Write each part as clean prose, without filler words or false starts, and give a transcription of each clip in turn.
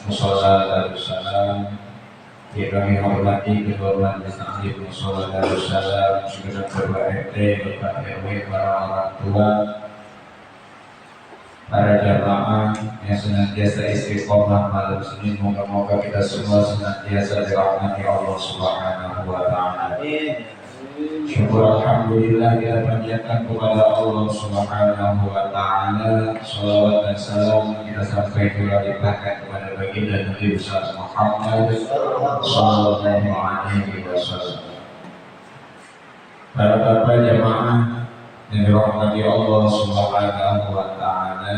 Wassalatu wassalam. Yang kami hormati Ketua Majelis Taklim Mushola Darussalam, segenap Ketua RT, Bapak RW, para orang tua, para jamaah yang senantiasa istiqomah malam Senin. Moga-moga kita semua senantiasa dirahmati Allah Subhanahu wa Ta'ala. Syukur alhamdulillah kita panjatkan kepada Allah Subhanahu wa Ta'ala. Shalawat dan salam kita sampai limpahkan kepada baginda Nabi besar Muhammad sallallahu alaihi wasallam. Para bapak jamaah yang dirahmati Allah Subhanahu wa Ta'ala,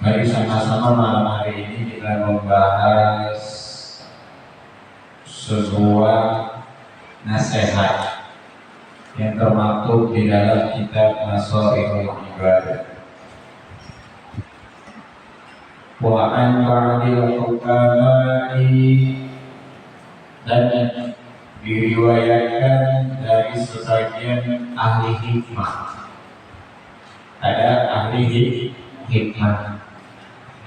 mari sama-sama malam hari ini kita membahas sebuah nasihat yang termaktub di dalam kitab Nasrul Ibadah. Wa an ba'dil hukama'i, dan diriwayatkan dari sebagian ahli hikmah. Ada ahli hikmah,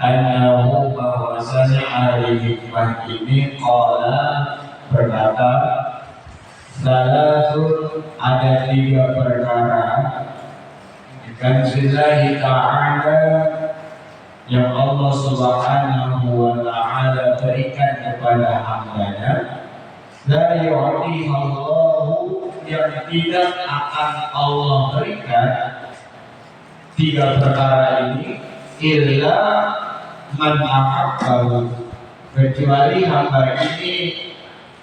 annahu bahwasanya ahli hikmah ini qala berkata, salasun, ada 3 perkara kan billahi ta'ala yang Allah Subhanahu wa Ta'ala berikan kepada hambanya, la yu'tihi Allahu, yang tidak akan Allah berikan 3 perkara ini illa man ahabbahu, kecuali hamba ini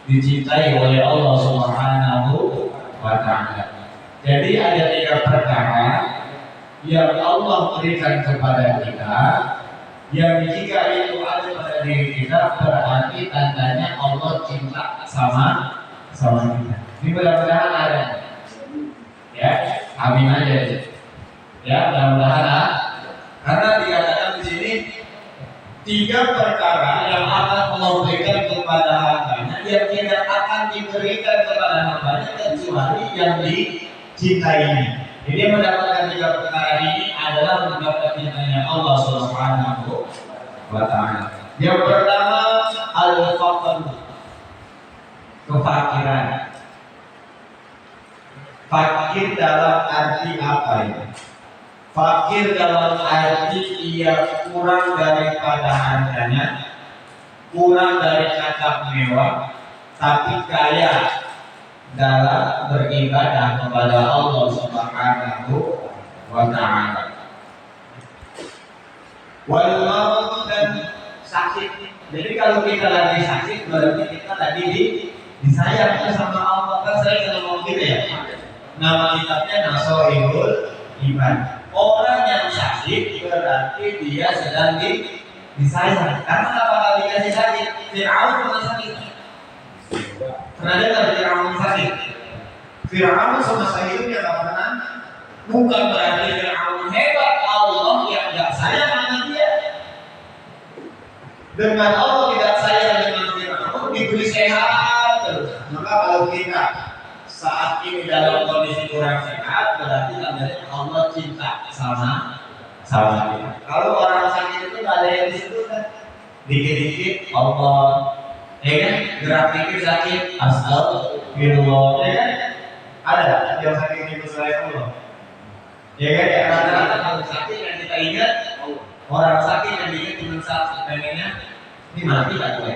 dicintai oleh Allah Subhanahu wa Ta'ala. Jadi ada 3 perkara yang Allah berikan kepada kita, yang jika itu ada pada diri kita berarti tandanya Allah cinta sama kita. Ini mudah-mudahan ada. Ya, amin aja. Ya, mudah-mudahan ada. Karena dikatakan di sini 3 perkara yang akan Allah berikan kepada hambanya, yang tidak akan diberikan kepada hambanya kecuali yang dicintai. Jadi mendapatkan 3 perkara ini adalah mendapatkan cintanya Allah Subhanahu wa Ta'ala. Yang pertama al-faqr, kefakiran. Fakir dalam arti apa ini? Fakir dalam arti ia kurang daripada harganya, kurang dari cacap mewah, tapi kaya dalam beribadah kepada Allah Subhanahu wa Ta'ala. Wal maut, dan sakit. Jadi kalau kita lagi sakit berarti kita tadi disayang sama Allah. Kan saya kalau ngomong gitu ya. Nama kitabnya Nasrul Ibadah. Orang yang sakit berarti dia sedang disayang. Karena apakah dikasih sakit? Fir'aun pernah sakit. Pernah dengar Fir'aun sakit? Fir'aun semasa hidupnya tak pernah. Bukan berarti Fir'aun hebat, Allah yang tidak sayang sama dia. Dengan Allah tidak sayang dengan Fir'aun, diberi sehat terus. Maka kalau kita saat ini dalam kondisi kurang sehat, berarti tandanya Allah cinta sama kita. Kalau orang sakit itu nggak ada yang disebut kan? Dikit-dikit Allah, ya kan? Gerak dikit sakit, astagfirullah, ya kan? Ada yang sakit itu selain Allah, ya kan? Ya rata-rata kalau sakit yang kita ingat orang sakit yang diingat cuma sakit, pengennya ini mati kan gue?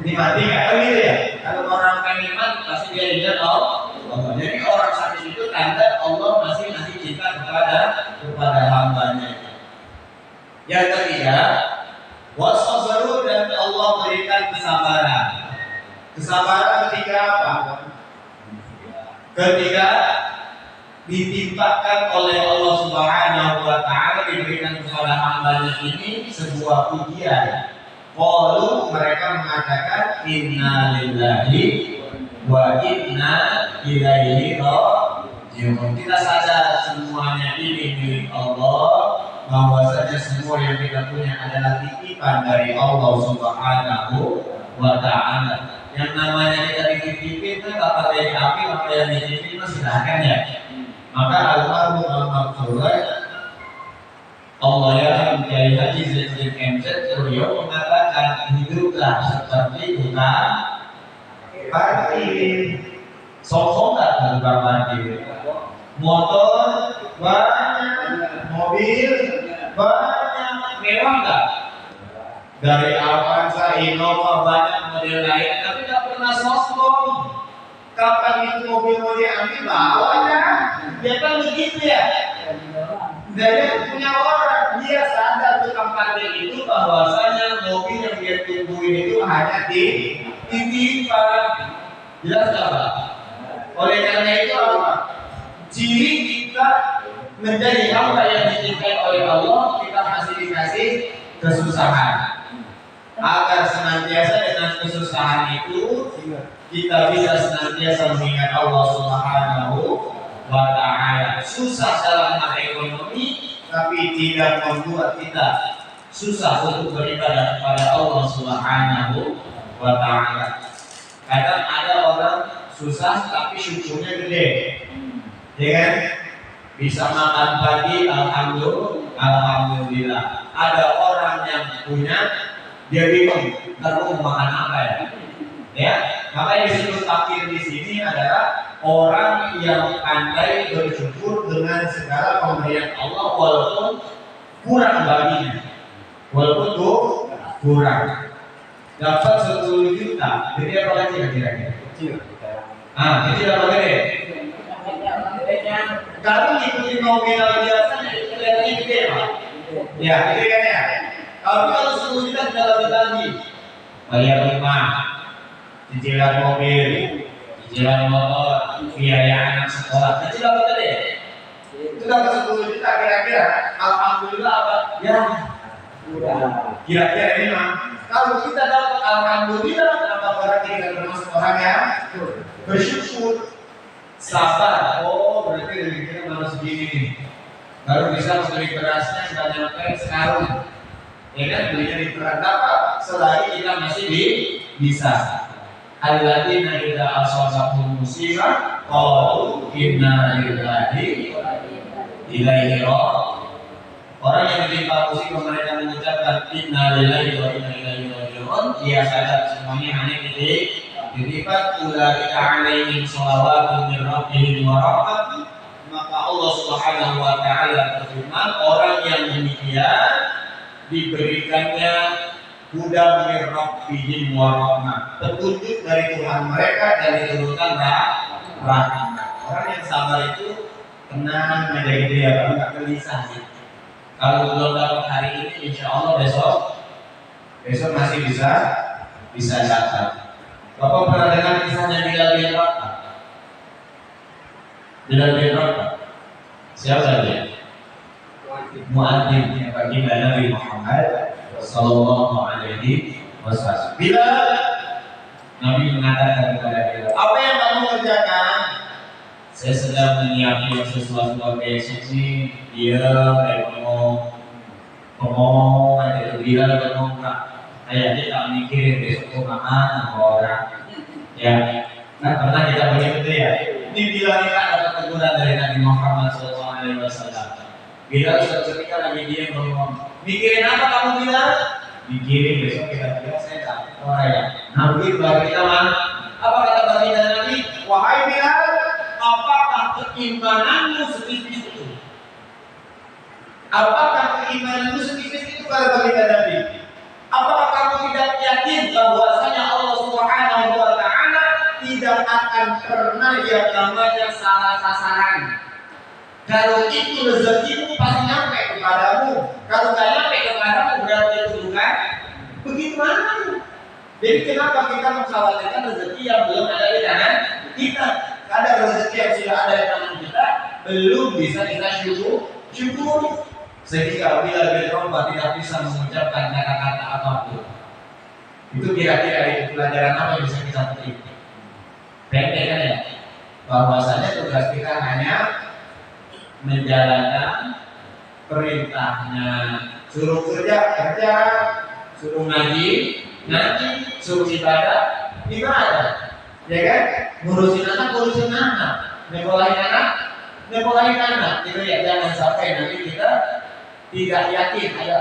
Ini mati kan? Oh gitu ya? Kalau orang pengen mati pasti dia ingat Allah. Jadi orang sakit itu tanda Allah masih cinta kepada hambanya. Yang ketiga, wasabaru, dan Allah berikan kesabaran. Kesabaran ketika apa? Ketika ditimpakan oleh Allah Subhanahu wa Ta'ala, diberikan kepada hambanya ini sebuah ujian. Qalu, mereka mengatakan inna lillahi wa inna ilaihi raji'un. Kita sadar semuanya ini milik Allah, bahwasanya semua yang kita punya adalah titipan dari Allah Subhanahu wa Ta'ala. Yang namanya kita dititipin kan dapat dari api, maka yang dititipin itu silahkan ya. Maka almarhum al-maghfurah Allah ya Kiai Haji Zaid MZ beliau mengatakan juga seperti tukang parkir. Sombong nggak tukang parkir? Motor banyak, mobil banyak, mewah nggak? Dari Avanza, Innova banyak model lain, tapi nggak pernah sombong. Kapan itu mobil mau diambil bawa aja, dia kan begitu ya. Dia punya orang, dia sadar tukang parkir itu bahwasanya mobil yang dia tungguin itu hanya dititipkan. Jelas nggak Pak? Oleh karena itu apa? Ciri kita menjadi hamba yang dicintai oleh Allah, kita masih dikasih kesusahan. Agar senantiasa dengan kesusahan itu kita bisa senantiasa mengingat Allah Subhanahu wa Ta'ala. Susah dalam hal ekonomi, tapi tidak membuat kita susah untuk beribadah kepada Allah Subhanahu wa Ta'ala. Kadang ada orang susah tapi syukurnya gede, ya kan? Bisa makan pagi, alhamdulillah. Ada orang yang punya, dia bingung, ntar mau makan apa ya? Ya, makanya disebut fakir di sini adalah orang yang pandai bersyukur dengan segala pemberian Allah walaupun kurang baginya, walaupun kurang. Dapat 10 juta, jadi apa lagi kira-kira? Kecil. Kecil apa gede? Kalau ngikutin nominal biasanya itu kelihatannya gede Pak. Ya, gede kan ya? Kalau 10 juta tidak lebih lagi. Bayar rumah, cicilan mobil, cicilan motor, biaya anak sekolah, kecil apa gede? Itu dapat 10 juta kira-kira. Alhamdulillah apa? Ya, kira-kira ini mah. Kalau kita dapat alhamdulillah, apa berarti kita termasuk orang yang bersyukur, sabar. Oh, berarti dari kita baru segini nih. Baru bisa membeli berasnya sudah nyampe sekarang. Ya kan, belinya di berapa? Selagi kita masih bisa. Alladzina idza asabahum musibah qalu inna lillahi wa inna ilaihi raji'un. Orang yang ditimpa musibah mereka mengucapkan inna lillahi wa inna ilaihi raji'un. Dia sadar semuanya hanya dititipan ulaika alaihim shalawatun min rabbihim wa rahmah. Maka Allah Subhanahu wa Ta'ala berfirman, orang yang demikian diberikannya huda min rabbihim wa rahmah, petunjuk dari Tuhan mereka dan diturunkan rahmat. Orang yang sabar itu tenang aja gitu ya, nggak gelisah gitu. Kalau belum dapat hari ini, insya Allah besok masih bisa dapat. Bapak pernah dengar kisahnya Bilal bin Rabah? Bilal bin Rabah siapa dia? Muadzin yang baginda Nabi Muhammad Sallallahu Alaihi Wasallam. Bilal, Nabi mengatakan kepada Bilal, apa yang kamu kerjakan? Saya sedang menyiapkan sesuatu besok nih. Dia ngomong aja. Bilal ngomong Kak, dia tak mikirin besok tuh makan sama orang. Ya, kan pernah kita begitu ya. Ini Bilal ini kan ada teguran dari Nabi Muhammad Sallallahu Alaihi Wasallam. Bilal suatu ketika lagi dia ngomong, mikirin apa kamu Bilal? Mikirin besok kira-kira saya dapat orang ya. Nabi bagi kita mana? Apa kata baginda Nabi? Wahai Bilal, apakah keimananmu setipis itu? Apakah keimananmu setipis itu kata baginda Nabi? Apakah kamu tidak yakin bahwasanya Allah Subhanahu wa Ta'ala tidak akan pernah yang namanya salah sasaran? Kalau itu rezekimu pasti nyampe kepadamu. Kalau nggak nyampe kepadamu berarti itu bukan begitu mana? Jadi kenapa kita mengkhawatirkan rezeki yang belum ada di tangan kita? Ada rezeki yang sudah ada di tangan kita belum bisa kita syukuri. Sehingga Bilal bin Rabah tidak bisa mengucapkan kata-kata apapun. Itu kira-kira itu pelajaran apa yang bisa kita petik? Pendek kan ya? Bahwasanya tugas kita hanya menjalankan perintahnya. Suruh kerja, suruh ngaji, suruh ibadah, ya kan? Ngurusin anak, nekolahin anak, itu ya. Jangan sampai nanti kita tidak yakin ada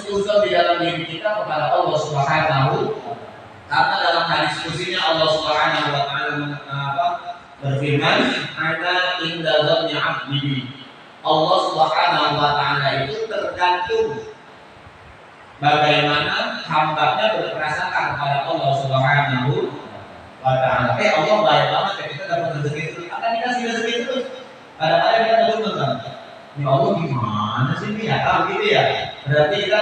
suzon di dalam diri kita kepada Allah Subhanahu. Karena dalam hadis kursinya Allah Subhanahu wa taala berfirman, "Ana inda dhanni 'abdi bi." Allah Subhanahu wa taala itu tergantung bagaimana hambanya berprasangka kepada Allah Subhanahu wa taala. Allah baik banget ya, kita dapat rezeki itu, akan dikasih rezeki terus. Kadang-kadang kita belum tahu. Ya Allah gimana sih ini ya? Gitu ya. Berarti kita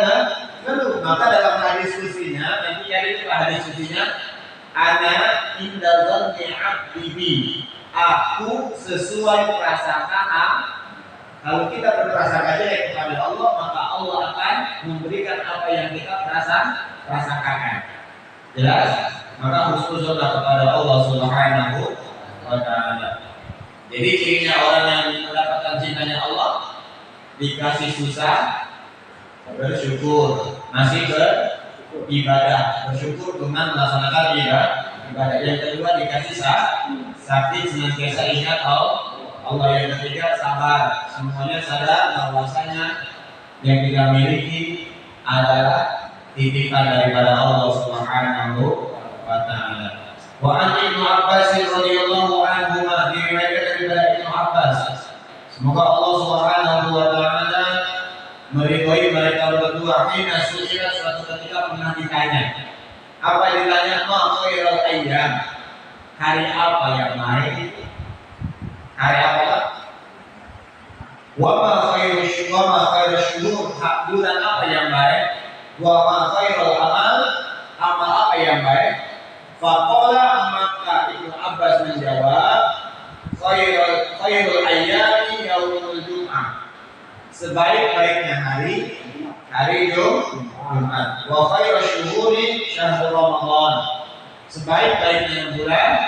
ngeluh. Maka dalam hadis kursinya, nanti cari itu hadis kursinya, ana inda dhanni 'abdi bi. Aku sesuai prasangka. Kalau kita berprasangka jelek kepada Allah, maka Allah akan memberikan apa yang kita prasangkakan. Jelas? Maka husnuzonlah kepada Allah Subhanahu wa taala. Jadi cirinya orang yang mendapatkan cintanya Allah, dikasih susah bersyukur, masih beribadah, bersyukur dengan melaksanakan ibadah. Yang kedua dikasih sakit senantiasa ingat Allah. Yang ketiga sabar, semuanya sadar bahwasanya yang kita miliki adalah titipan daripada Allah Subhanahu wa taala. Wa an Ibnu Abbas radhiyallahu anhu diriwayatkan dari Ibnu Abbas, semoga Allah Subhanahu wa taala meridhoi mereka berdua. Hina suila, suatu ketika pernah ditanya. Apa ditanya? Ma khairul ayyam, hari apa yang baik? Hari apa? Wa ma khairul syuhur, bulan apa yang baik? Wa ma khairul amal, amal apa yang baik? Faqala, maka Ibnu Abbas menjawab, khairul ayyami yaumul jum'ah, sebaik-baiknya hari Jumat. Wa khairul syuhuri syahrul Ramadan, sebaik-baiknya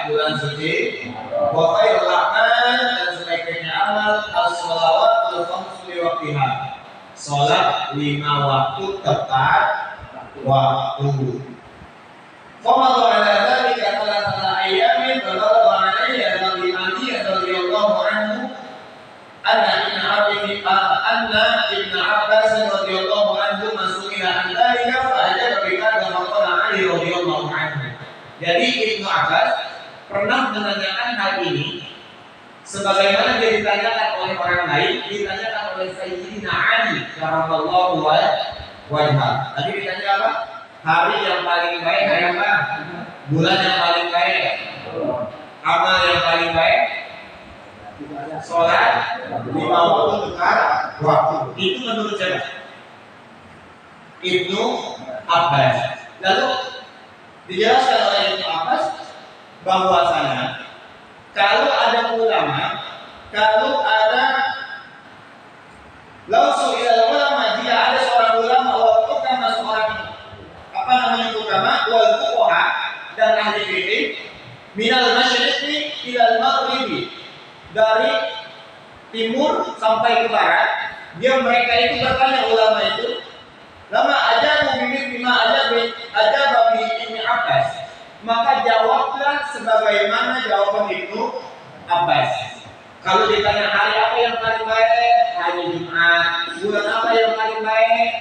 bulan suci. Wa khairul a'mal, dan sebaik-baiknya amal as-shalawatul khamsu li waqtiha, salat 5 waktu tepat waktu. Famadhu ala dzalika thalathata ayyamin balagha alayya al-imani radhiyallahu anhu anna Ibn Abbas radhiyallahu anhu masuila an dzalika fa ajaba bi hadza maqala Ali radhiyallahu anhu. Jadi Ibnu Abbas pernah menanyakan hal ini sebagaimana dia ditanyakan oleh orang lain, ditanyakan oleh Sayyidina Ali radhiyallahu anhu. Tadi ditanya apa? Hari yang paling baik hari apa? Bulan yang paling baik, amal yang paling baik, sholat 5 waktu tepat waktu. Itu menurut siapa? Ibnu Abbas. Lalu dijelaskan oleh Ibnu Abbas bahwasanya kalau ada ulama, kalau ada lausu ilal ulama, jika ada seorang ulama waktu seorang ulama wal fuqaha dan ahli fikih minal masyriqi ilal maghribi, dari timur sampai ke barat, mereka itu bertanya ulama itu, lama ajabu bimit bima ajaba bi Ibnu Abbas, maka jawablah sebagaimana jawaban Ibnu Abbas. Kalau ditanya hari apa yang paling baik, hari Jumat. Bulan apa yang paling baik,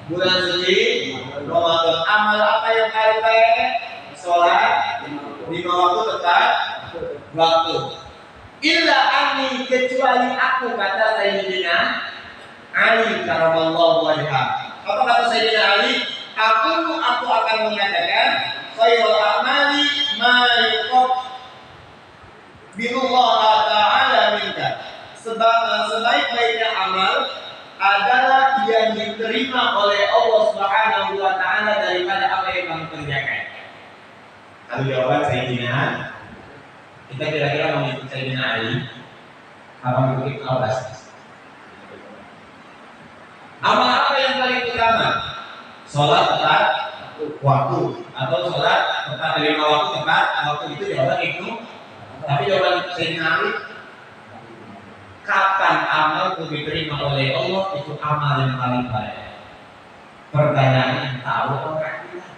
bulan suci Ramadan. Amal apa yang paling baik, sholat 5 waktu tepat waktu. Illa ani, kecuali aku, kata Sayyidina Ali karamallahu wajhah. Apa kata Sayyidina Ali? Aku akan mengatakan khairul amali ma yuqab billah ta'ala minka, sebaik-baiknya amal adalah yang diterima oleh Allah Subhanahu wa taala daripada apa yang kamu kerjakan. Kalau jawaban Sayyidina, kita kira-kira mengikuti Sayyidina Ali apa mengikuti Ibnu Abbas? Amal apa yang paling utama? Sholat tepat waktu, atau sholat tepat 5 waktu tepat waktu. Itu jawaban Ibnu. Tapi jawaban Sayyidina Ali, kapan amal itu diterima oleh Allah, itu amal yang paling baik. Pertanyaan, tahu orang kita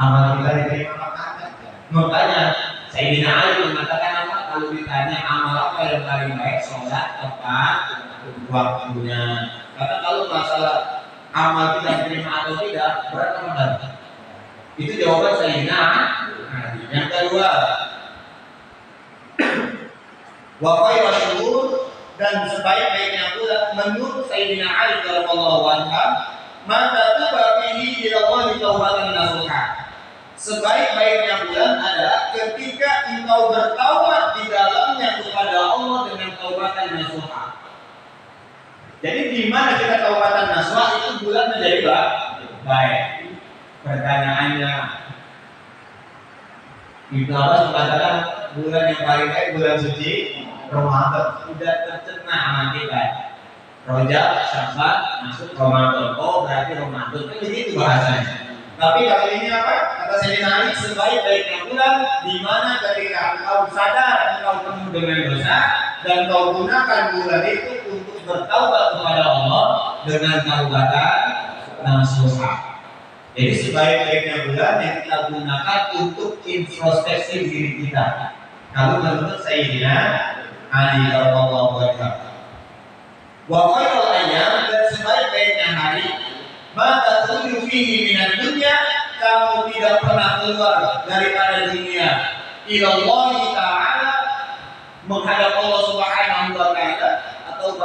amal kita diterima kapan? Makanya Sayyidina Ali mengatakan apa? Kalau ditanya amal apa yang paling baik, sholat tepat waktunya. Karena kalau masalah amal kita diterima atau tidak, berat atau berat? Itu jawaban Sayyidina Ali. Yang kedua, wa khairu syuhur, dan sebaik-baiknya bulan menurut Sayyidina Ali radhiyallahu anhu, maka tubabihi ila Allah taubatan nasuha. Sebaik-baiknya bulan adalah ketika engkau bertaubat di dalamnya kepada Allah dengan taubatan nasuha. Jadi di mana kita taubatan nasuha itu bulan menjadi baik. Pertanyaannya, Ibnu Abbas mengatakan bulan yang paling baik bulan suci Ramadan. Sudah tercerna sama kita. Rojab, Sya'ban, masuk Ramadan. Oh berarti Ramadan kan begitu bahasanya. Tapi kali ini apa? Kata Sayyidina Ali, sebaik-baiknya bulan di mana ketika engkau sadar engkau penuh dengan dosa dan kau gunakan bulan itu untuk bertaubat kepada Allah dengan taubatan nasuha. Jadi sebaik-baiknya bulan yang kita gunakan untuk introspeksi diri kita. Kalau menurut Sayyidina Ali radhiyallahu anhu. Wa khairul ayyam, dan sebaik-baiknya hari maka tujuh fihi minan dunya, kamu tidak pernah keluar daripada dunia ilallah ta'ala, menghadap Allah subhanahu wa ta'ala, atau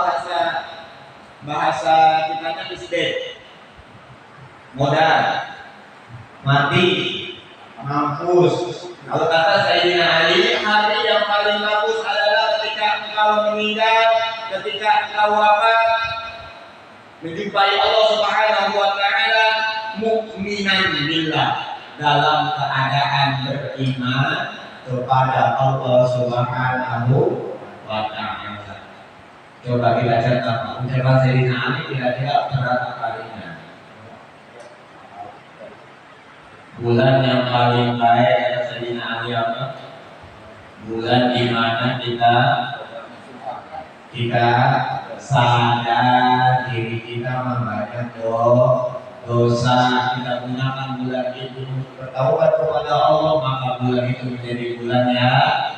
bahasa kitanya bisbet, modal, mati, mampus. Kalau kata Sayyidina Ali, hari yang paling bagus adalah ketika engkau meninggal, ketika engkau wafat, menjumpai Allah subhanahu wa ta'ala mu'minan billah, dalam keadaan beriman kepada Allah subhanahu wa ta'ala. Coba kita catat ucapan Sayyidina Ali kira-kira berapa kalinya. Bulan yang paling baik kata Sayyidina Ali apa? Bulan di mana kita sadar diri kita membanyak dosa, kita gunakan bulan itu untuk bertaubat kepada Allah, maka bulan itu menjadi bulan yang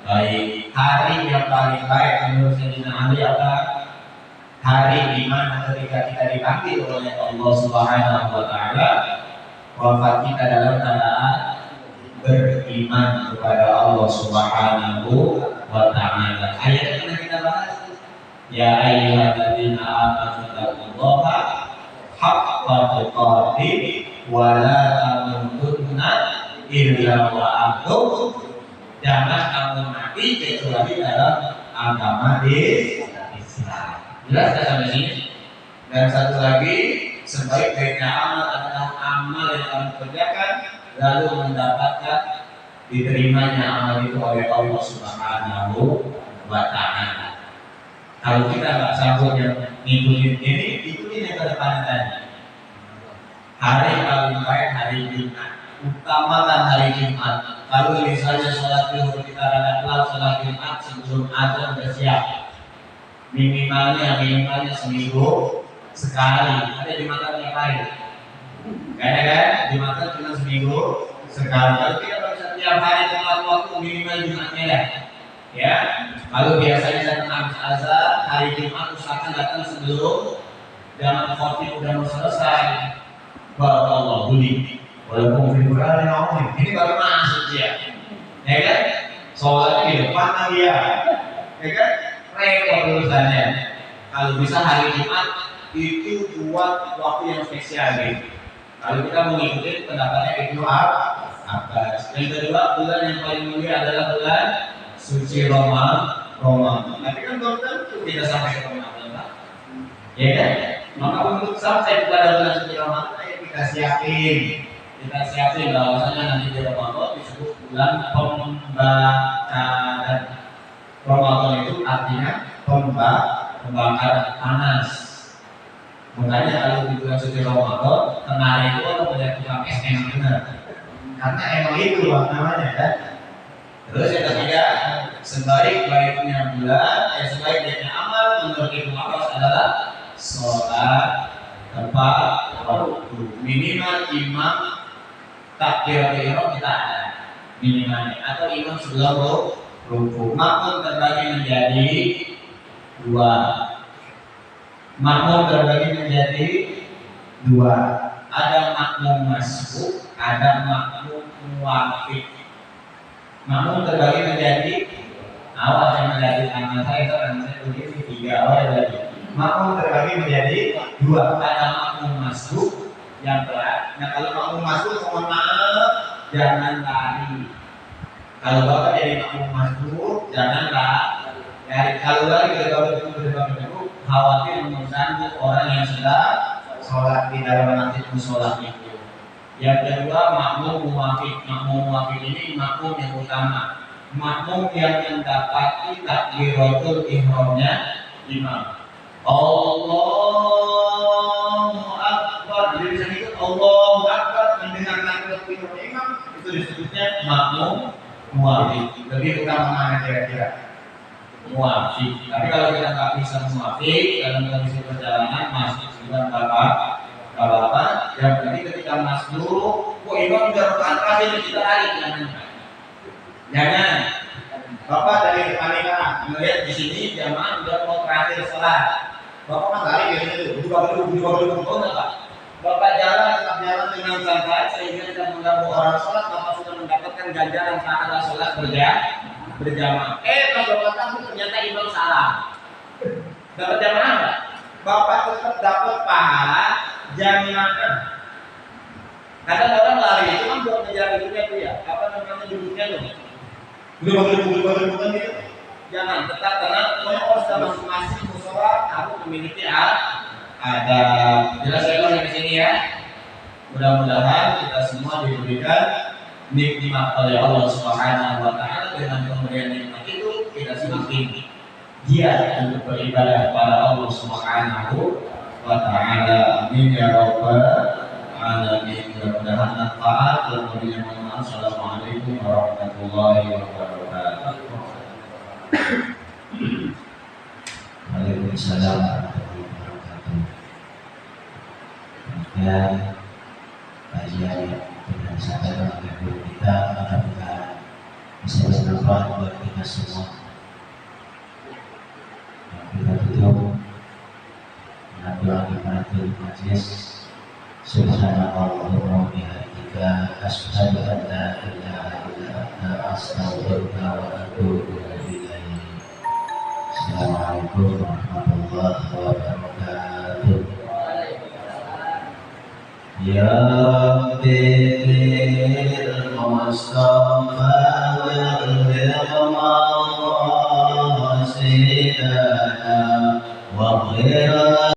baik. Hari yang paling baik menurut Sayyidina Ali apa? Hari di mana ketika kita dipanggil oleh Allah Subhanahu wa ta'ala, wafat kita dalam keadaan beriman kepada Allah Subhanahu wa ta'ala. Ayat yang kita bahas, ya ayyuhalladzina amanu taqullaha haqqa tuqatih wa la tamutunna illa wa antum, jangan kamu mati kecuali dalam agama Islam. Jelas tak sampai sini? Dan satu lagi, sebaik-baiknya amal adalah amal yang kamu kerjakan lalu mendapatkan diterimanya amal itu oleh Allah Subhanahu wa ta'ala. Kalau kita nggak sanggup yang ngikutin ini, ikutin yang ke depan tadi. Hari paling baik hari Jumat, utamakan hari Jumat. Kalau misalnya sholat zuhur kita rada telat, sholat Jumat sebelum azan bersiap. Minimalnya seminggu sekali. Ada Jumatan yang lain? Gak ada kan? Jumatan cuma seminggu sekali. Kalau kita bisa setiap hari telat waktu, minimal Jumatnya ya. Kalau biasanya datang habis azan, hari Jumat usahakan datang sebelum jam khotib udah mau selesai. Barakallahu budi. Walaupun figuran yang ngomong ini baru masuk ya kan? Soalnya di depan lagi ya kan? Repot urusannya. Kalau bisa hari Jumat itu buat waktu yang spesial gitu. Kalau kita mengikuti pendapatnya Ibnu Abbas. Yang kedua, bulan yang paling mulia adalah bulan suci Ramadan. Tapi kan belum tentu kita sampai ke Ramadan, Pak. Ya kan? Maka untuk sampai kepada bulan suci Ramadan, ayo kita siapin bahwasanya nanti di Ramadan disebut bulan pembakaran. Ramadan itu artinya pembakaran panas. Makanya kalau di bulan suci Ramadan, tengah itu kalau melihat tukang es emang benar. Karena emang itu namanya kan. Terus yang ketiga, sebaik-baiknya bulan, sebaik-baiknya amal menurut Ibnu Abbas adalah sholat tepat waktu. Minimal imam takbiratul ihram kita ada minimalnya, atau imam sebelum rukuk. Makmum terbagi menjadi dua. Makmum terbagi menjadi dua. Ada makmum masbuk, ada makmum muwafiq. Makmum terbagi menjadi awal yang menjadi tangan saya tulis tiga awal lagi. Makmum terbagi menjadi dua. Ada makmum masbuk yang berat. Nah kalau makmum masbuk mohon maaf jangan lari. Kalau bapak jadi makmum masbuk janganlah lari. Kalau lari kita khawatir mengganggu orang yang sedang sholat di dalam masjid musola itu. Yang kedua makmum muwafiq. Makmum muwafiq ini makmum yang utama, makmum yang mendapati takbiratul ihramnya imam. Allahu Akbar. Jadi bisa ikut Allahu Akbar mendengar takbiratul ihram imam, itu disebutnya makmum muwafiq. Lebih utama mana kira-kira? Muwafiq. Tapi kalau kita nggak bisa muwafiq dalam kondisi perjalanan masih juga bapak. Yang tadi ketika masuk, kok imam udah rakaat terakhir kita lari jangan. Bapak dari depan melihat di sini jamaah udah mau terakhir sholat. Bapak kan lari biasanya itu, dua enggak. Bapak tetap jalan dengan santai sehingga tidak mengganggu orang sholat. Bapak sudah mendapatkan ganjaran pahala sholat berjamaah. Kalau bapak tahu ternyata imam salah, dapat jamaah enggak? Bapak tetap dapat pahala jamaah. Kadang orang lari itu kan buat ngejar hidupnya tuh ya, apa namanya duduknya tuh, bukan gitu. Jangan, tetap tenang. Pokoknya orang sudah masing-masing musola harus memiliki ada. Jelas saya di sini ya. Mudah-mudahan kita semua diberikan nikmat oleh Allah Subhanahu wa taala. Dengan pemberian nikmat itu kita semakin giat untuk beribadah kepada Allah Subhanahu wa taala. Amin ya rabbal alamin. Mudah-mudahan manfaat dan memberikan manfaat. Assalamualaikum warahmatullahi wabarakatuh. Waalaikumsalam warahmatullahi wabarakatuh. Dan kajian yang disampaikan oleh guru kita mudah-mudahan bisa bermanfaat buat kita semua. Kita tutup dengan doa kifaratul majlis. Subhanallah wa bihamdika asyhadu an la ilaha illa anta astaghfiruka wa atubu ilaik. Assalamualaikum warahmatullahi wabarakatuh. Ya Rabbil Mustafa